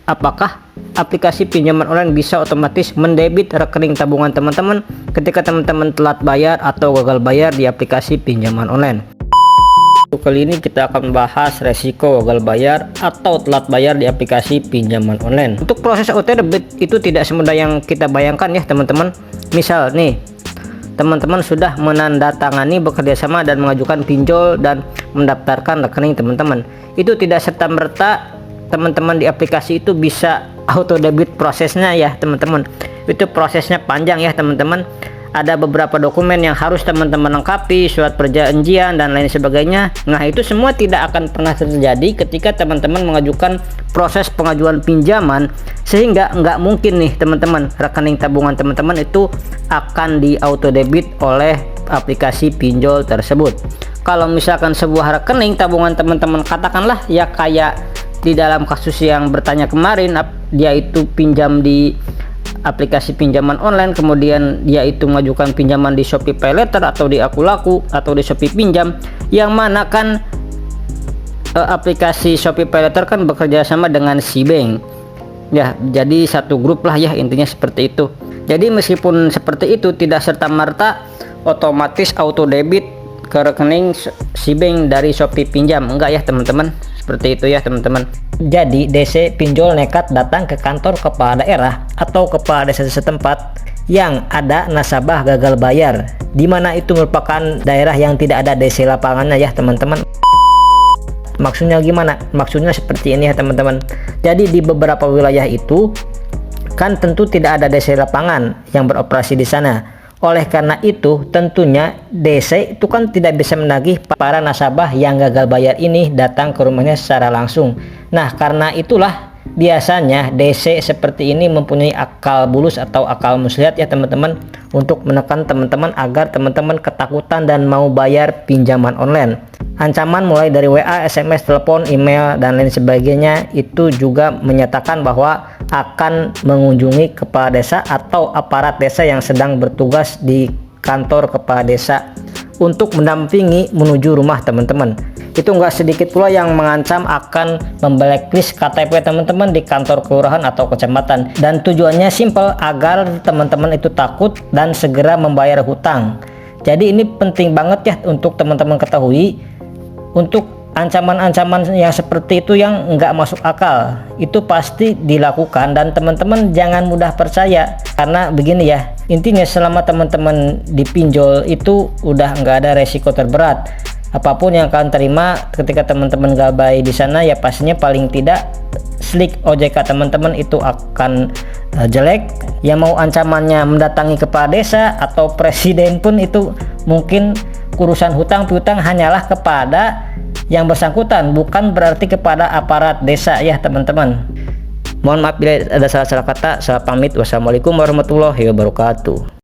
apakah aplikasi pinjaman online bisa otomatis mendebit rekening tabungan teman-teman ketika teman-teman telat bayar atau gagal bayar di aplikasi pinjaman online. Kali ini kita akan membahas resiko gagal bayar atau telat bayar di aplikasi pinjaman online. Untuk proses auto debit itu tidak semudah yang kita bayangkan ya teman-teman. Misal nih, teman-teman sudah menandatangani bekerjasama dan mengajukan pinjol dan mendaftarkan rekening teman-teman. Itu tidak serta-merta teman-teman di aplikasi itu bisa auto debit prosesnya ya teman-teman. Itu prosesnya panjang ya teman-teman. Ada beberapa dokumen yang harus teman-teman lengkapi, surat perjanjian dan lain sebagainya. Nah, itu semua tidak akan pernah terjadi ketika teman-teman mengajukan proses pengajuan pinjaman, sehingga nggak mungkin nih teman-teman rekening tabungan teman-teman itu akan di auto debit oleh aplikasi pinjol tersebut. Kalau misalkan sebuah rekening tabungan teman-teman, katakanlah ya kayak di dalam kasus yang bertanya kemarin, dia itu pinjam di aplikasi pinjaman online, kemudian dia itu mengajukan pinjaman di Shopee PayLater atau di Akulaku atau di Shopee Pinjam, yang mana kan aplikasi Shopee PayLater kan bekerja sama dengan Cbank ya, jadi satu grup lah ya, intinya seperti itu. Jadi meskipun seperti itu, tidak serta-merta otomatis auto debit ke rekening Cbank dari Shopee Pinjam, enggak ya teman-teman, seperti itu ya teman-teman. Jadi DC pinjol nekat datang ke kantor kepala daerah atau kepala desa setempat yang ada nasabah gagal bayar, dimana itu merupakan daerah yang tidak ada DC lapangannya ya teman-teman. Maksudnya gimana? Maksudnya seperti ini ya teman-teman. Jadi di beberapa wilayah itu kan tentu tidak ada DC lapangan yang beroperasi di sana. Oleh karena itu tentunya DC itu kan tidak bisa menagih para nasabah yang gagal bayar ini datang ke rumahnya secara langsung. Nah, karena itulah biasanya DC seperti ini mempunyai akal bulus atau akal muslihat ya teman-teman, untuk menekan teman-teman agar teman-teman ketakutan dan mau bayar pinjaman online. Ancaman mulai dari WA, SMS, telepon, email dan lain sebagainya itu juga menyatakan bahwa akan mengunjungi kepala desa atau aparat desa yang sedang bertugas di kantor kepala desa untuk mendampingi menuju rumah teman-teman. Itu enggak sedikit pula yang mengancam akan memblacklist KTP teman-teman di kantor kelurahan atau kecamatan, dan tujuannya simpel, agar teman-teman itu takut dan segera membayar hutang. Jadi ini penting banget ya untuk teman-teman ketahui. Untuk ancaman-ancaman yang seperti itu yang nggak masuk akal itu pasti dilakukan, dan teman-teman jangan mudah percaya, karena begini ya, intinya selama teman-teman dipinjol itu udah nggak ada resiko terberat. Apapun yang kalian terima ketika teman-teman gabay di sana ya pastinya paling tidak slik OJK teman-teman itu akan jelek. Yang mau ancamannya mendatangi kepala desa atau presiden pun itu mungkin urusan hutang piutang hanyalah kepada yang bersangkutan, bukan berarti kepada aparat desa ya teman-teman. Mohon maaf bila ada salah-salah kata. Saya pamit. Wassalamualaikum warahmatullahi wabarakatuh.